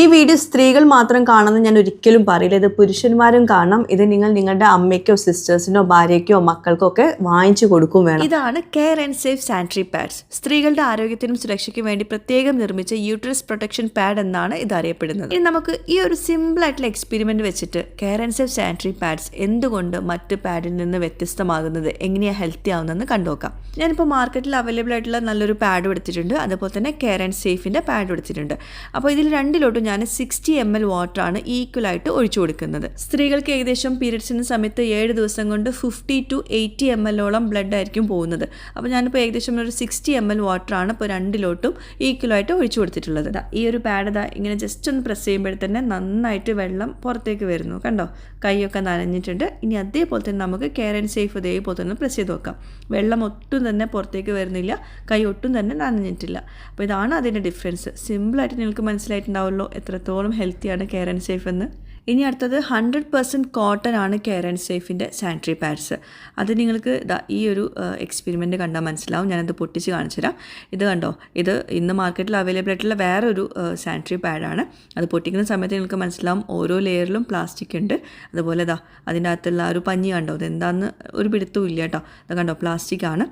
ഈ വീഡിയോ സ്ത്രീകൾ മാത്രം കാണുമെന്ന് ഞാൻ ഒരിക്കലും പറയില്ല. ഇത് പുരുഷന്മാരും കാണണം. ഇത് നിങ്ങൾ നിങ്ങളുടെ അമ്മയ്ക്കോ സിസ്റ്റേഴ്സിനോ ഭാര്യയ്ക്കോ മക്കൾക്കോ ഒക്കെ വാങ്ങിച്ചു കൊടുക്കും വേണം. ഇതാണ് care and safe sanitary pads. സ്ത്രീകളുടെ ആരോഗ്യത്തിനും സുരക്ഷയ്ക്കും വേണ്ടി പ്രത്യേകം നിർമ്മിച്ച യൂട്രസ് പ്രൊട്ടക്ഷൻ പാഡ് എന്നാണ് ഇത് അറിയപ്പെടുന്നത്. ഇനി നമുക്ക് ഈ ഒരു സിമ്പിൾ ആയിട്ടുള്ള എക്സ്പെരിമെന്റ് വെച്ചിട്ട് care and safe sanitary pads എന്തുകൊണ്ട് മറ്റ് പാഡിൽ നിന്ന് വ്യത്യസ്തമാകുന്നത്, എങ്ങനെയാണ് ഹെൽത്തി ആവുന്നതെന്ന് കണ്ടുനോക്കാം. ഞാനിപ്പോൾ മാർക്കറ്റിൽ അവൈലബിൾ ആയിട്ടുള്ള നല്ലൊരു പാഡ് എടുത്തിട്ടുണ്ട്. അതുപോലെ തന്നെ കെയർ ആൻഡ് സേഫിൻ്റെ പാഡ് എടുത്തിട്ടുണ്ട്. അപ്പോൾ ഇതിൽ രണ്ടിലോട്ടും ഞാൻ 60 ml വാട്ടറാണ് ഈക്വലായിട്ട് ഒഴിച്ചു കൊടുക്കുന്നത്. സ്ത്രീകൾക്ക് ഏകദേശം പീരിയഡ്സിൻ്റെ സമയത്ത് 7 ദിവസം കൊണ്ട് 50 to 80 ml ബ്ലഡ് ആയിരിക്കും പോകുന്നത്. അപ്പോൾ ഞാനിപ്പോൾ ഏകദേശം ഒരു 60 ml വാട്ടറാണ് ഇപ്പോൾ രണ്ടിലോട്ടും ഈക്വലായിട്ട് ഒഴിച്ചു കൊടുത്തിട്ടുള്ളത്. ഈ ഒരു പാഡ് ഇങ്ങനെ ജസ്റ്റ് ഒന്ന് പ്രസ് ചെയ്യുമ്പോൾ തന്നെ നന്നായിട്ട് വെള്ളം പുറത്തേക്ക് വരുന്നു. കണ്ടോ, കൈയൊക്കെ നനഞ്ഞിട്ടുണ്ട്. ഇനി അതേപോലെ തന്നെ നമുക്ക് കെയർ ആൻഡ് സേഫ് ഇതേപോലെ തന്നെ പ്രസ് ചെയ്ത് നോക്കാം. വെള്ളം ഒട്ടും തന്നെ പുറത്തേക്ക് വരുന്നില്ല, കൈ ഒട്ടും തന്നെ നനഞ്ഞിട്ടില്ല. അപ്പോൾ ഇതാണ് അതിൻ്റെ ഡിഫറൻസ്. സിമ്പിളായിട്ട് നിങ്ങൾക്ക് മനസ്സിലായിട്ടുണ്ടാവുമല്ലോ എത്രത്തോളം ഹെൽത്തിയാണ് കെയർ ആൻഡ് സേഫ് എന്ന്. ഇനി അടുത്തത് 100% കോട്ടൺ ആണ് കെയർ ആൻഡ് സേഫിൻ്റെ സാനിറ്ററി പാഡ്സ്. അത് നിങ്ങൾക്ക് ഈ ഒരു എക്സ്പെരിമെൻറ്റ് കണ്ടാൽ മനസ്സിലാവും. ഞാനത് പൊട്ടിച്ച് കാണിച്ചു തരാം. ഇത് കണ്ടോ, ഇത് ഇന്ന് മാർക്കറ്റിൽ അവൈലബിൾ ആയിട്ടുള്ള വേറൊരു സാനിറ്ററി പാഡാണ്. അത് പൊട്ടിക്കുന്ന സമയത്ത് നിങ്ങൾക്ക് മനസ്സിലാവും ഓരോ ലെയറിലും പ്ലാസ്റ്റിക് ഉണ്ട്. അതുപോലെ അതിൻ്റെ അകത്തുള്ള ഒരു പഞ്ഞി കണ്ടോ, ഇതെന്താണെന്ന് ഒരു പിടുത്തവും ഇല്ല കേട്ടോ. അത് കണ്ടോ, പ്ലാസ്റ്റിക് ആണ്.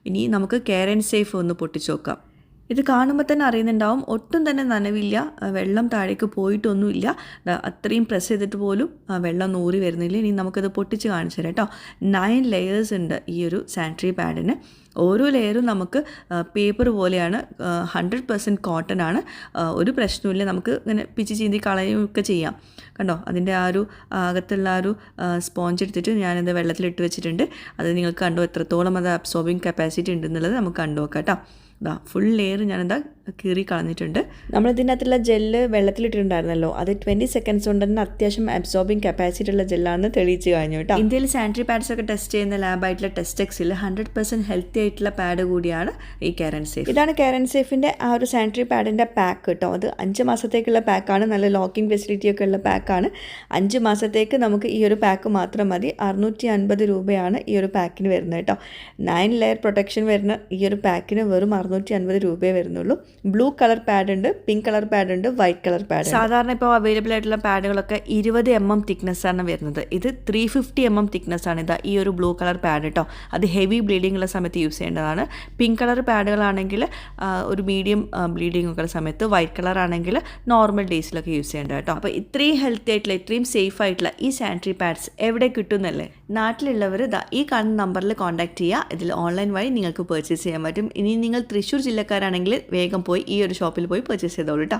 ഇനി നമുക്ക് കെയർ ആൻഡ് സേഫ് ഒന്ന് പൊട്ടിച്ച് നോക്കാം. ഇത് കാണുമ്പോൾ തന്നെ അറിയുന്നുണ്ടാവും ഒട്ടും തന്നെ നനവില്ല, വെള്ളം താഴേക്ക് പോയിട്ടൊന്നുമില്ല. അത്രയും പ്രസ് ചെയ്തിട്ട് പോലും വെള്ളം നൂറി വരുന്നില്ല. ഇനി നമുക്കത് പൊട്ടിച്ച് കാണിച്ചു തരാം കേട്ടോ. 9 ലെയേഴ്സ് ഉണ്ട് ഈ ഒരു സാനിറ്ററി പാഡിന്. ഓരോ ലെയറും നമുക്ക് പേപ്പർ പോലെയാണ്. 100% കോട്ടൺ ആണ്. ഒരു പ്രശ്നമില്ല, നമുക്ക് ഇങ്ങനെ പിച്ചി ചീന്തി കളയുകയൊക്കെ ചെയ്യാം. കണ്ടോ, അതിൻ്റെ ആ ഒരു അകത്തുള്ള ആ ഒരു സ്പോഞ്ച് എടുത്തിട്ട് ഞാനത് വെള്ളത്തിലിട്ട് വെച്ചിട്ടുണ്ട്. അത് നിങ്ങൾക്ക് കണ്ടോ എത്രത്തോളം അത് അബ്സോർബിങ് കപ്പാസിറ്റി ഉണ്ടെന്നുള്ളത് നമുക്ക് കണ്ടു നോക്കാം കേട്ടോ. ഫുൾ ലെയർ ഞാനെന്താ കീറി കളഞ്ഞിട്ടുണ്ട്. നമ്മളിതിൻ്റെ അകത്തുള്ള ജെല്ല് വെള്ളത്തിലിട്ടിട്ടുണ്ടായിരുന്നല്ലോ, അത് 20 സെക്കൻഡ്സ് കൊണ്ട് തന്നെ അത്യാവശ്യം അബ്സോർബിങ് കപ്പാസിറ്റി ഉള്ള ജെല്ലാണെന്ന് തെളിയിച്ച് കഴിഞ്ഞു കേട്ടോ. ഇന്ത്യയിൽ സാനിറ്ററി പാഡ്സ് ഒക്കെ ടെസ്റ്റ് ചെയ്യുന്ന ലാബായിട്ടുള്ള ടെസ്റ്റെക്സിൽ 100% ഹെൽത്തി ആയിട്ടുള്ള പാഡ് കൂടിയാണ് ഈ കെയർ ആൻഡ് സേഫ്. ഇതാണ് കെയർ ആൻഡ് സേഫിൻ്റെ ആ ഒരു സാനിറ്ററി പാഡിൻ്റെ പാക്ക് കേട്ടോ. അത് 5 മാസത്തേക്കുള്ള പാക്കാണ്. നല്ല ലോക്കിംഗ് ഫെസിലിറ്റി ഒക്കെ ഉള്ള പാക്കാണ്. 5 മാസത്തേക്ക് നമുക്ക് ഈ ഒരു പാക്ക് മാത്രം മതി. 650 രൂപയാണ് ഈ ഒരു പാക്കിന് വരുന്നത് കേട്ടോ. 9 ലെയർ പ്രൊട്ടക്ഷൻ വരുന്ന ഈ ഒരു പാക്കിന് വെറും 650 രൂപയെ വരുന്നുള്ളൂ. ബ്ലൂ കളർ പാഡ് ഉണ്ട്, പിങ്ക് കളർ പാഡ് ഉണ്ട്, വൈറ്റ് കളർ പാഡ്. സാധാരണ ഇപ്പോൾ അവൈലബിൾ ആയിട്ടുള്ള പാഡുകളൊക്കെ 20 mm തിക്നെസ്സാണ് വരുന്നത്. ഇത് 350 mm തിക്നെസ്സാണ്. ഈ ഒരു ബ്ലൂ കളർ പാഡ് കേട്ടോ. അത് ഹെവി ബ്ലീഡിംഗ് ഉള്ള സമയത്ത് യൂസ് ചെയ്യേണ്ടതാണ്. പിങ്ക് കളർ പാഡുകളാണെങ്കിൽ ഒരു മീഡിയം ബ്ലീഡിംഗ് ഒക്കെ ഉള്ള സമയത്ത്, വൈറ്റ് കളർ ആണെങ്കിൽ നോർമൽ ഡേയ്സിലൊക്കെ യൂസ് ചെയ്യേണ്ടത് കേട്ടോ. അപ്പോൾ ഇത്രയും ഹെൽത്തി ആയിട്ടുള്ള ഇത്രയും സേഫ് ആയിട്ടുള്ള ഈ സാനിറ്ററി പാഡ്സ് എവിടെ കിട്ടുന്നല്ലേ? നാട്ടിലുള്ളവർ ഈ കാണുന്ന നമ്പറിൽ കോൺടാക്ട് ചെയ്യുക. ഇതിൽ ഓൺലൈൻ വഴി നിങ്ങൾക്ക് പർച്ചേസ് ചെയ്യാൻ പറ്റും. ഇനി നിങ്ങൾ തൃശ്ശൂർ ജില്ലക്കാരാണെങ്കിൽ വേഗം പോയി ഈ ഒരു ഷോപ്പിൽ പോയി പർച്ചേസ് ചെയ്തോളൂ കേട്ടോ.